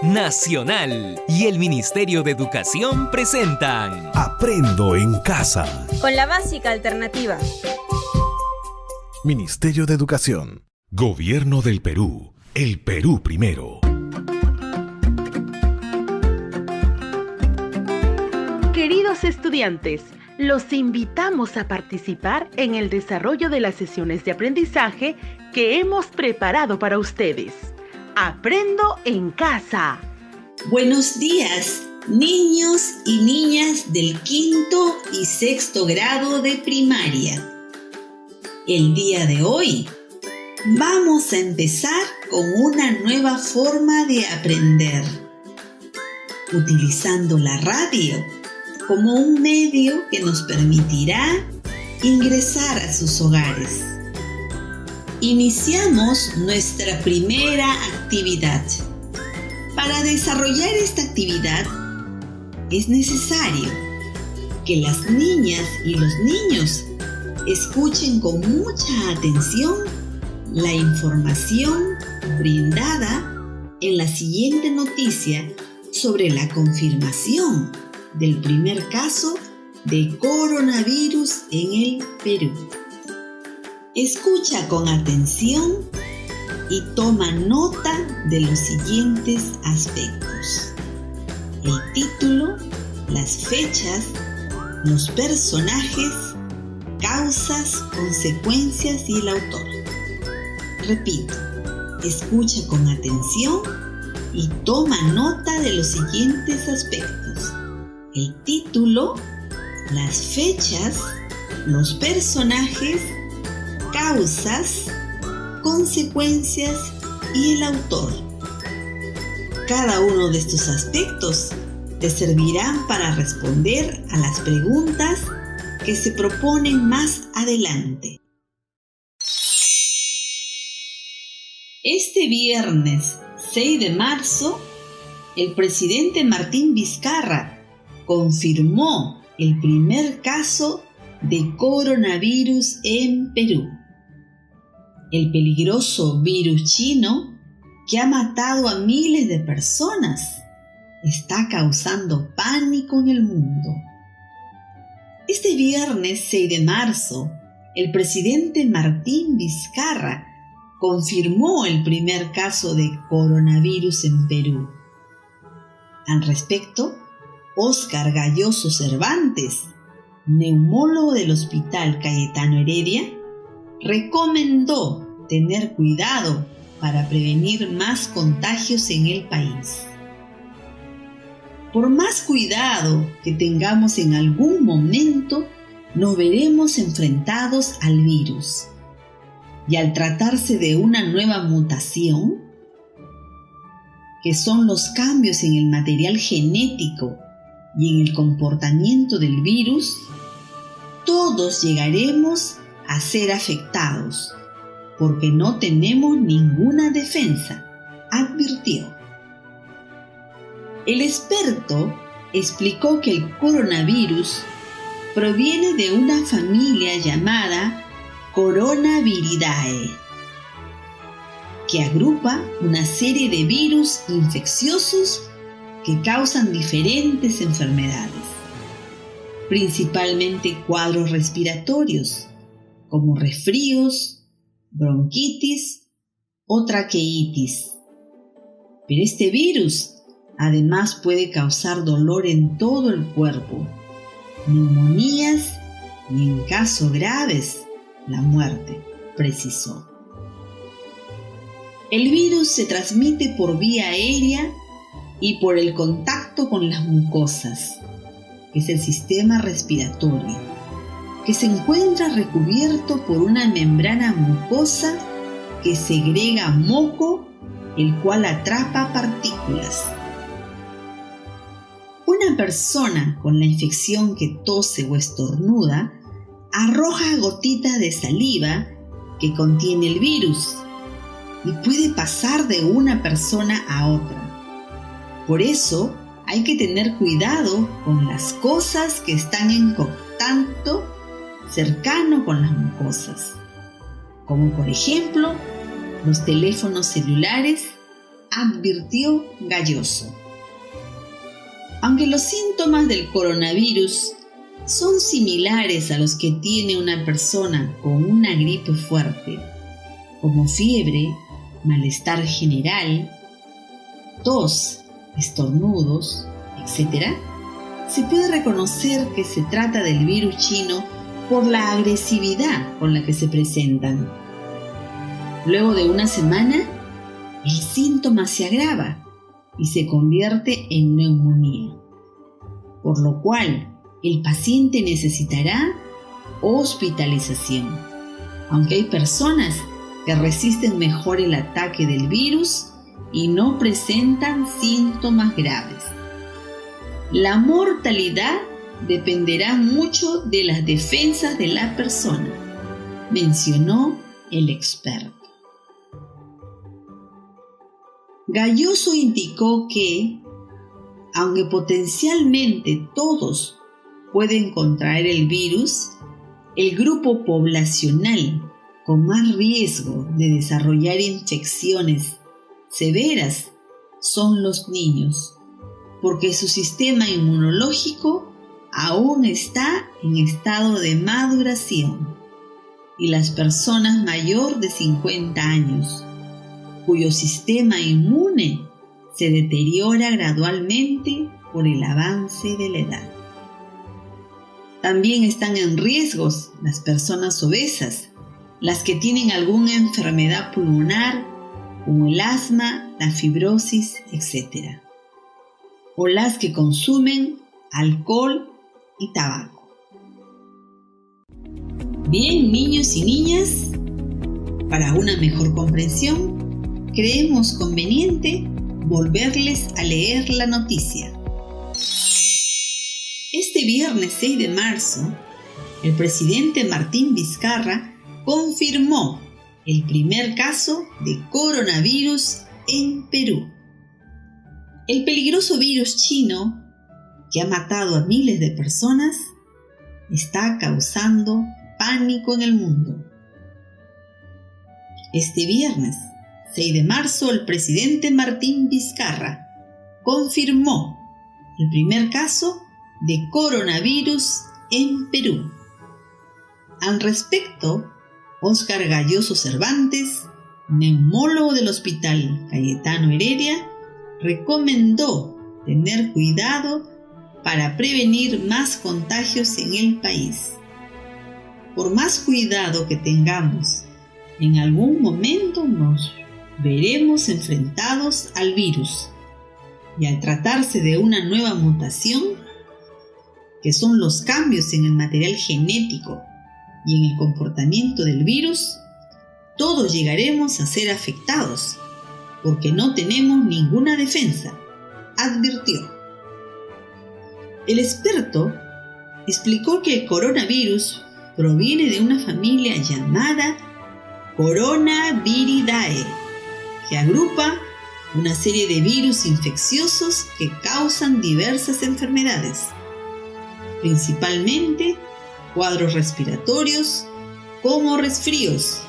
Nacional y el Ministerio de Educación presentan Aprendo en Casa. Con la básica alternativa. Ministerio de Educación. Gobierno del Perú. El Perú primero. Queridos estudiantes, los invitamos a participar en el desarrollo de las sesiones de aprendizaje que hemos preparado para ustedes. Aprendo en Casa. Buenos días, niños y niñas del 5º y 6º grado de primaria. El día de hoy vamos a empezar con una nueva forma de aprender, utilizando la radio como un medio que nos permitirá ingresar a sus hogares. Iniciamos nuestra primera actividad. Para desarrollar esta actividad es necesario que las niñas y los niños escuchen con mucha atención la información brindada en la siguiente noticia sobre la confirmación del primer caso de coronavirus en el Perú. Escucha con atención y toma nota de los siguientes aspectos: el título, las fechas, los personajes, causas, consecuencias y el autor. Repito, escucha con atención y toma nota de los siguientes aspectos: el título, las fechas, los personajes, causas, consecuencias y el autor. Cada uno de estos aspectos te servirán para responder a las preguntas que se proponen más adelante. Este viernes 6 de marzo, el presidente Martín Vizcarra confirmó el primer caso de coronavirus en Perú. El peligroso virus chino, que ha matado a miles de personas, está causando pánico en el mundo. Este viernes 6 de marzo, el presidente Martín Vizcarra confirmó el primer caso de coronavirus en Perú. Al respecto, Óscar Galloso Cervantes, neumólogo del Hospital Cayetano Heredia, recomendó tener cuidado para prevenir más contagios en el país. Por más cuidado que tengamos en algún momento, nos veremos enfrentados al virus. Y al tratarse de una nueva mutación, que son los cambios en el material genético y en el comportamiento del virus, todos llegaremos a ser afectados, porque no tenemos ninguna defensa, advirtió. El experto explicó que el coronavirus proviene de una familia llamada Coronaviridae, que agrupa una serie de virus infecciosos que causan diferentes enfermedades, principalmente cuadros respiratorios, como resfríos, bronquitis o traqueitis. Pero este virus además puede causar dolor en todo el cuerpo, neumonías y, en casos graves, la muerte, precisó. El virus se transmite por vía aérea y por el contacto con las mucosas, que es el sistema respiratorio, que se encuentra recubierto por una membrana mucosa que segrega moco, el cual atrapa partículas. Una persona con la infección que tose o estornuda arroja gotitas de saliva que contiene el virus y puede pasar de una persona a otra. Por eso hay que tener cuidado con las cosas que están en contacto cercano con las mucosas, como por ejemplo los teléfonos celulares advirtió Gayoso. Aunque los síntomas del coronavirus son similares a los que tiene una persona con una gripe fuerte, como fiebre, malestar general, tos, estornudos, etc., se puede reconocer que se trata del virus chino por la agresividad con la que se presentan. Luego de una semana, el síntoma se agrava y se convierte en neumonía, por lo cual el paciente necesitará hospitalización, aunque hay personas que resisten mejor el ataque del virus y no presentan síntomas graves. La mortalidad dependerá mucho de las defensas de la persona, mencionó el experto. Gayoso indicó que, aunque potencialmente todos pueden contraer el virus, el grupo poblacional con más riesgo de desarrollar infecciones severas son los niños, porque su sistema inmunológico aún está en estado de maduración, y las personas mayor de 50 años, cuyo sistema inmune se deteriora gradualmente por el avance de la edad. También están en riesgo las personas obesas, las que tienen alguna enfermedad pulmonar, como el asma, la fibrosis, etc., o las que consumen alcohol y tabaco. Bien, niños y niñas, para una mejor comprensión, creemos conveniente volverles a leer la noticia. Este viernes 6 de marzo, el presidente Martín Vizcarra confirmó el primer caso de coronavirus en Perú. El peligroso virus chino, que ha matado a miles de personas, está causando pánico en el mundo. Este viernes 6 de marzo, el presidente Martín Vizcarra confirmó el primer caso de coronavirus en Perú. Al respecto, Óscar Gayoso Cervantes, neumólogo del Hospital Cayetano Heredia, recomendó tener cuidado para prevenir más contagios en el país. Por más cuidado que tengamos, en algún momento nos veremos enfrentados al virus, y al tratarse de una nueva mutación, que son los cambios en el material genético y en el comportamiento del virus, todos llegaremos a ser afectados, porque no tenemos ninguna defensa, advirtió. El experto explicó que el coronavirus proviene de una familia llamada Coronaviridae, que agrupa una serie de virus infecciosos que causan diversas enfermedades, principalmente cuadros respiratorios como resfríos,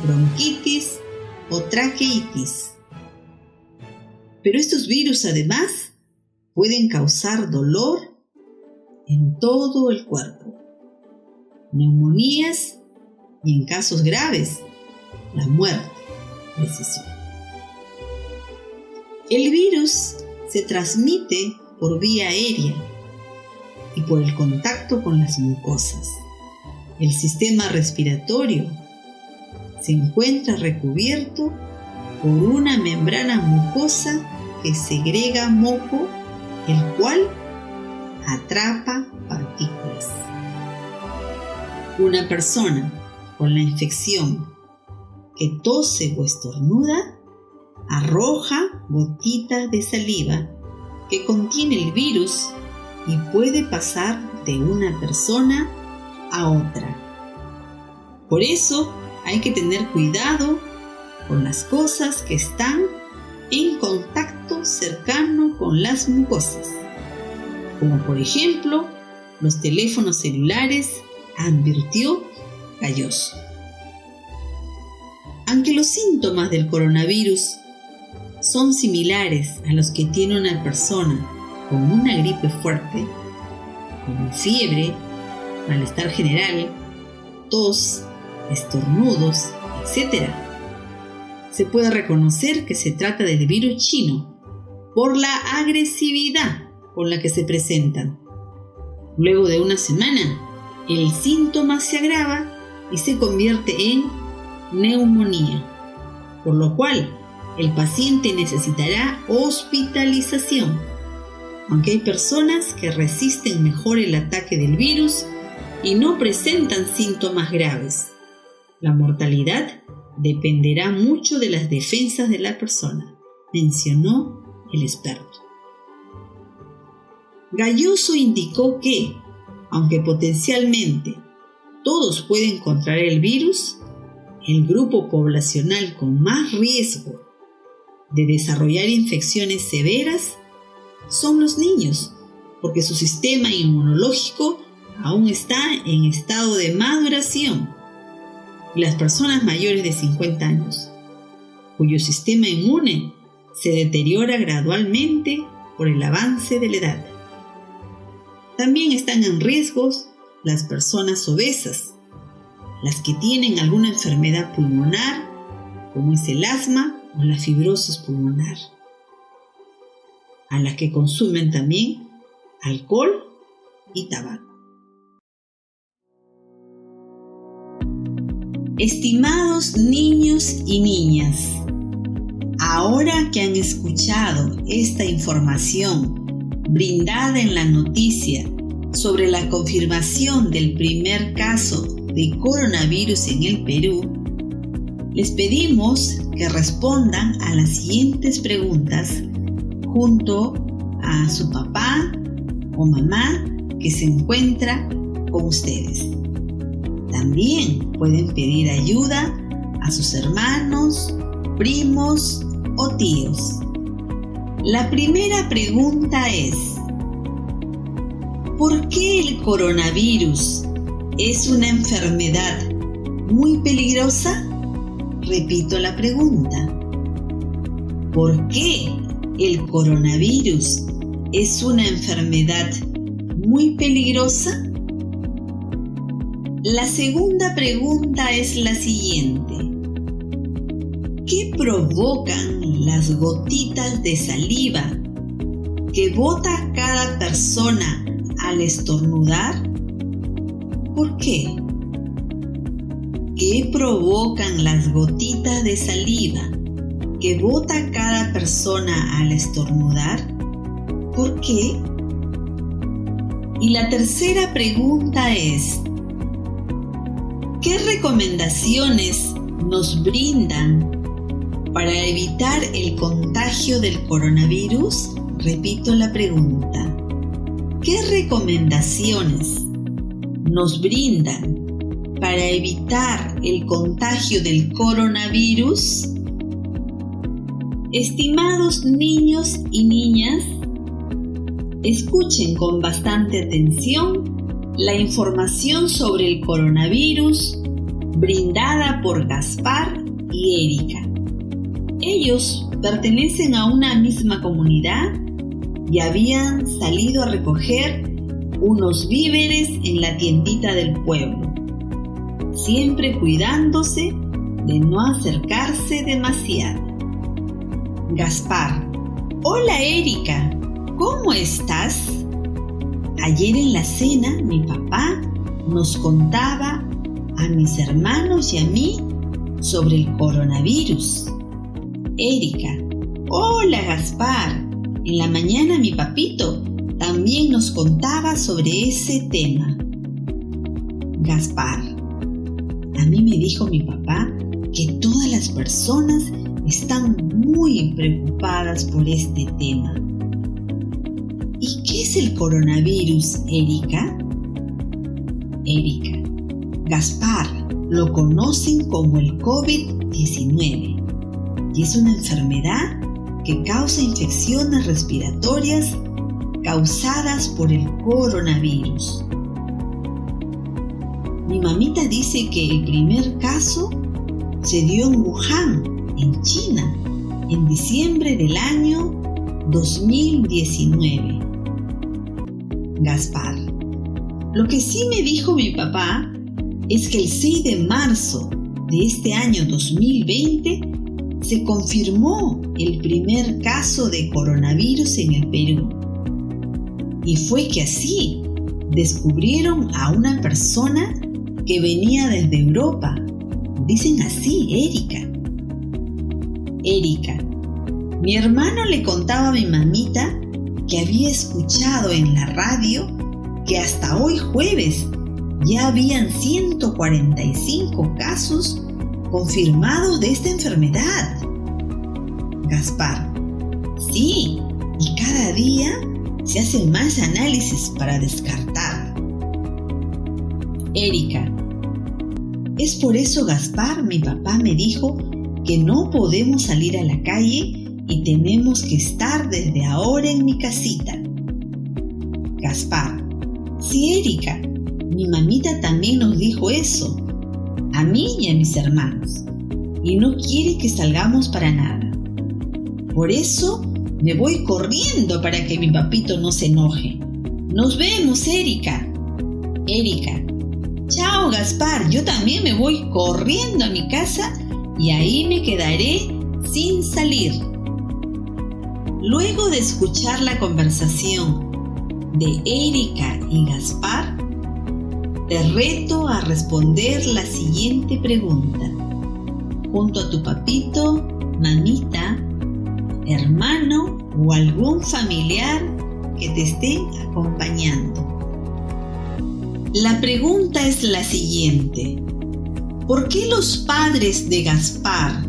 bronquitis o traqueitis. Pero estos virus además pueden causar dolor en todo el cuerpo, neumonías y, en casos graves, la muerte, precisó. El virus se transmite por vía aérea y por el contacto con las mucosas. El sistema respiratorio se encuentra recubierto por una membrana mucosa que segrega moco, el cual atrapa partículas. Una persona con la infección que tose o estornuda arroja gotitas de saliva que contiene el virus y puede pasar de una persona a otra. Por eso hay que tener cuidado con las cosas que están en contacto cercano con las mucosas, como por ejemplo los teléfonos celulares, advirtió Gayoso. Aunque los síntomas del coronavirus son similares a los que tiene una persona con una gripe fuerte, como fiebre, malestar general, tos, estornudos, etc., se puede reconocer que se trata del virus chino por la agresividad con la que se presentan. Luego de una semana, el síntoma se agrava y se convierte en neumonía, por lo cual el paciente necesitará hospitalización, aunque hay personas que resisten mejor el ataque del virus y no presentan síntomas graves. La mortalidad dependerá mucho de las defensas de la persona, mencionó el experto. Gayoso indicó que, aunque potencialmente todos pueden contraer el virus, el grupo poblacional con más riesgo de desarrollar infecciones severas son los niños, porque su sistema inmunológico aún está en estado de maduración, y las personas mayores de 50 años, cuyo sistema inmune se deteriora gradualmente por el avance de la edad. También están en riesgo las personas obesas, las que tienen alguna enfermedad pulmonar, como es el asma o la fibrosis pulmonar, a las que consumen también alcohol y tabaco. Estimados niños y niñas, ahora que han escuchado esta información brindada en la noticia sobre la confirmación del primer caso de coronavirus en el Perú, les pedimos que respondan a las siguientes preguntas junto a su papá o mamá que se encuentra con ustedes. También pueden pedir ayuda a sus hermanos, primos o tíos. La primera pregunta es: ¿por qué el coronavirus es una enfermedad muy peligrosa? Repito la pregunta. ¿Por qué el coronavirus es una enfermedad muy peligrosa? La segunda pregunta es la siguiente: ¿qué provocan las gotitas de saliva que bota cada persona al estornudar? ¿Por qué? ¿Qué provocan las gotitas de saliva que bota cada persona al estornudar? ¿Por qué? Y la tercera pregunta es: ¿qué recomendaciones nos brindan para evitar el contagio del coronavirus? Repito la pregunta. ¿Qué recomendaciones nos brindan para evitar el contagio del coronavirus? Estimados niños y niñas, escuchen con bastante atención la información sobre el coronavirus brindada por Gaspar y Erika. Ellos pertenecen a una misma comunidad y habían salido a recoger unos víveres en la tiendita del pueblo, siempre cuidándose de no acercarse demasiado. Gaspar: hola Erika, ¿cómo estás? Ayer en la cena mi papá nos contaba a mis hermanos y a mí sobre el coronavirus. Erika: hola Gaspar, en la mañana mi papito también nos contaba sobre ese tema. Gaspar: a mí me dijo mi papá que todas las personas están muy preocupadas por este tema. ¿Y qué es el coronavirus, Erika? Erika: Gaspar, lo conocen como el COVID-19 y es una enfermedad que causa infecciones respiratorias causadas por el coronavirus. Mi mamita dice que el primer caso se dio en Wuhan, en China, en diciembre del año 2019. Gaspar: lo que sí me dijo mi papá es que el 6 de marzo de este año 2020 se confirmó el primer caso de coronavirus en el Perú. Y fue que así descubrieron a una persona que venía desde Europa. Dicen así, Erika. Erika: mi hermano le contaba a mi mamita que había escuchado en la radio que hasta hoy jueves ya habían 145 casos confirmados de esta enfermedad. Gaspar: sí, y cada día se hacen más análisis para descartar. Erika: es por eso, Gaspar, mi papá me dijo que no podemos salir a la calle y tenemos que estar desde ahora en mi casita. Gaspar: sí, Erika, mi mamita también nos dijo eso, a mí y a mis hermanos, y no quiere que salgamos para nada. Por eso me voy corriendo para que mi papito no se enoje. Nos vemos, Erika. Erika: chao, Gaspar, yo también me voy corriendo a mi casa y ahí me quedaré sin salir. Luego de escuchar la conversación de Erika y Gaspar, te reto a responder la siguiente pregunta, junto a tu papito, mamita, hermano o algún familiar que te esté acompañando. La pregunta es la siguiente: ¿por qué los padres de Gaspar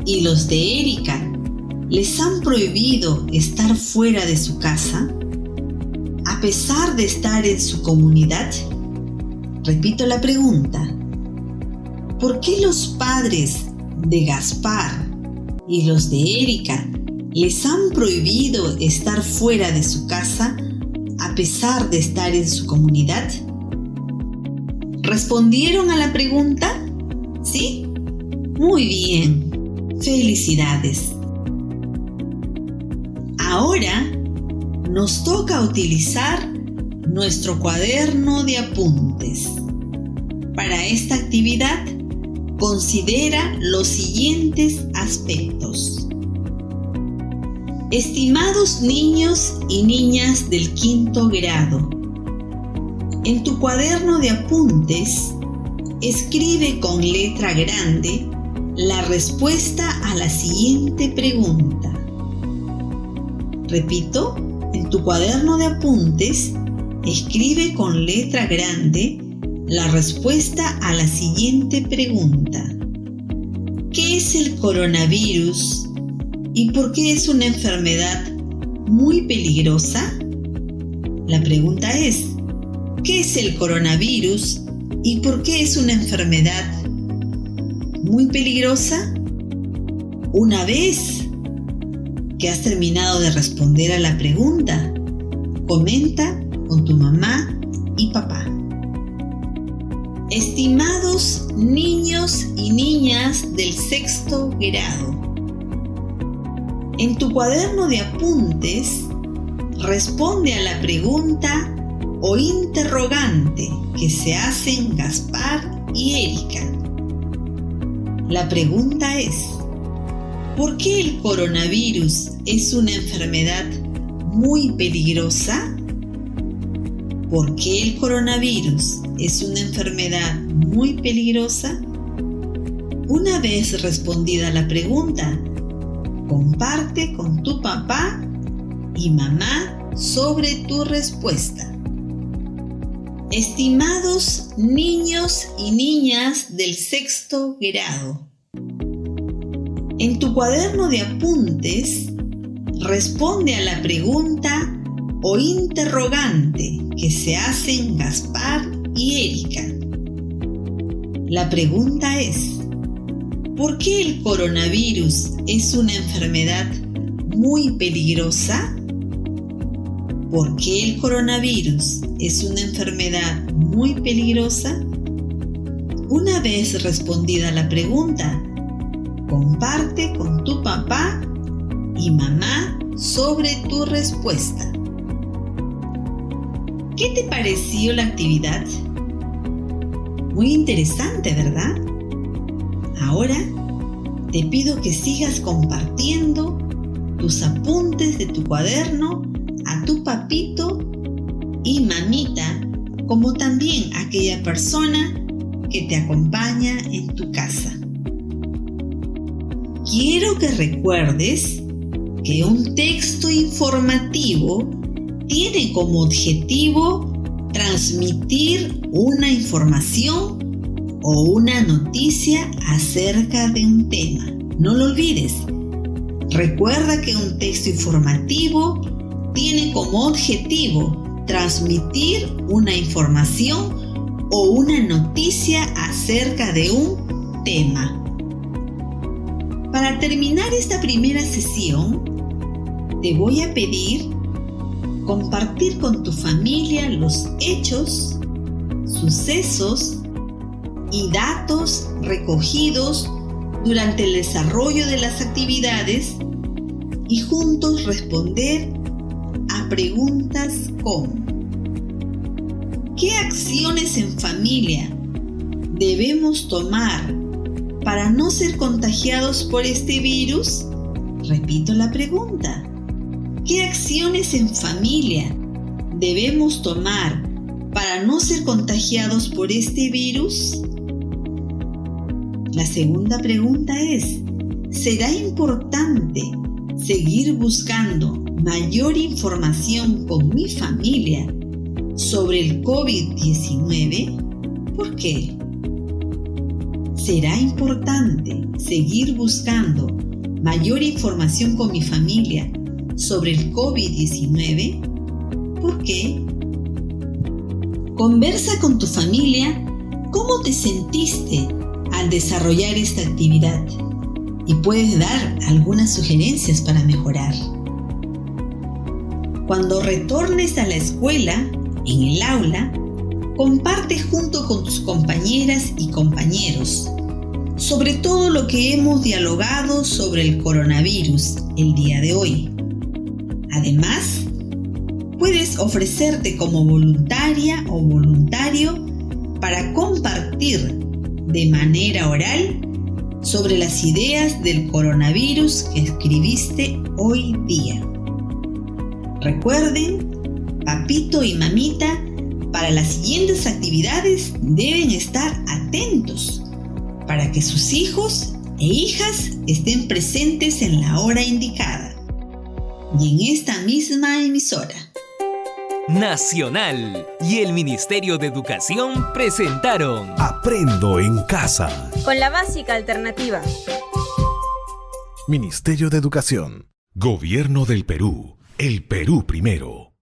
y los de Erika les han prohibido estar fuera de su casa, a pesar de estar en su comunidad? Repito la pregunta: ¿por qué los padres de Gaspar y los de Erika les han prohibido estar fuera de su casa, a pesar de estar en su comunidad? ¿Respondieron a la pregunta? ¿Sí? Muy bien. ¡Felicidades! Ahora nos toca utilizar nuestro cuaderno de apuntes. Para esta actividad, considera los siguientes aspectos. Estimados niños y niñas del 5º grado, en tu cuaderno de apuntes, escribe con letra grande la respuesta a la siguiente pregunta. Repito, en tu cuaderno de apuntes, escribe con letra grande la respuesta a la siguiente pregunta. ¿Qué es el coronavirus y por qué es una enfermedad muy peligrosa? La pregunta es: ¿qué es el coronavirus y por qué es una enfermedad muy peligrosa? Una vez que has terminado de responder a la pregunta, comenta con tu mamá y papá. Estimados niños y niñas del 6º grado, en tu cuaderno de apuntes, responde a la pregunta o interrogante que se hacen Gaspar y Erika. La pregunta es: ¿por qué el coronavirus es una enfermedad muy peligrosa? ¿Por qué el coronavirus es una enfermedad muy peligrosa? Una vez respondida la pregunta, comparte con tu papá y mamá sobre tu respuesta. Estimados niños y niñas del 6º grado, en tu cuaderno de apuntes, responde a la pregunta o interrogante que se hacen Gaspar y Erika. La pregunta es: ¿por qué el coronavirus es una enfermedad muy peligrosa? ¿Por qué el coronavirus es una enfermedad muy peligrosa? Una vez respondida la pregunta, Comparte con tu papá y mamá sobre tu respuesta. ¿Qué te pareció la actividad? Muy interesante, ¿verdad? Ahora te pido que sigas compartiendo tus apuntes de tu cuaderno a tu papito y mamita, como también a aquella persona que te acompaña en tu casa. Quiero que recuerdes que un texto informativo tiene como objetivo transmitir una información o una noticia acerca de un tema. No lo olvides. Recuerda que un texto informativo tiene como objetivo transmitir una información o una noticia acerca de un tema. Para terminar esta primera sesión, te voy a pedir compartir con tu familia los hechos, sucesos y datos recogidos durante el desarrollo de las actividades y juntos responder a preguntas como: ¿qué acciones en familia debemos tomar para no ser contagiados por este virus? Repito la pregunta. ¿Qué acciones en familia debemos tomar para no ser contagiados por este virus? La segunda pregunta es: ¿será importante seguir buscando mayor información con mi familia sobre el COVID-19? ¿Por qué? ¿Será importante seguir buscando mayor información con mi familia sobre el COVID-19? ¿Por qué? Conversa con tu familia cómo te sentiste al desarrollar esta actividad y puedes dar algunas sugerencias para mejorar. Cuando retornes a la escuela, en el aula, comparte junto con tus compañeras y compañeros sobre todo lo que hemos dialogado sobre el coronavirus el día de hoy. Además, puedes ofrecerte como voluntaria o voluntario para compartir de manera oral sobre las ideas del coronavirus que escribiste hoy día. Recuerden, papito y mamita, para las siguientes actividades deben estar atentos para que sus hijos e hijas estén presentes en la hora indicada y en esta misma emisora. Nacional y el Ministerio de Educación presentaron Aprendo en casa. Con la básica alternativa. Ministerio de Educación. Gobierno del Perú. El Perú primero.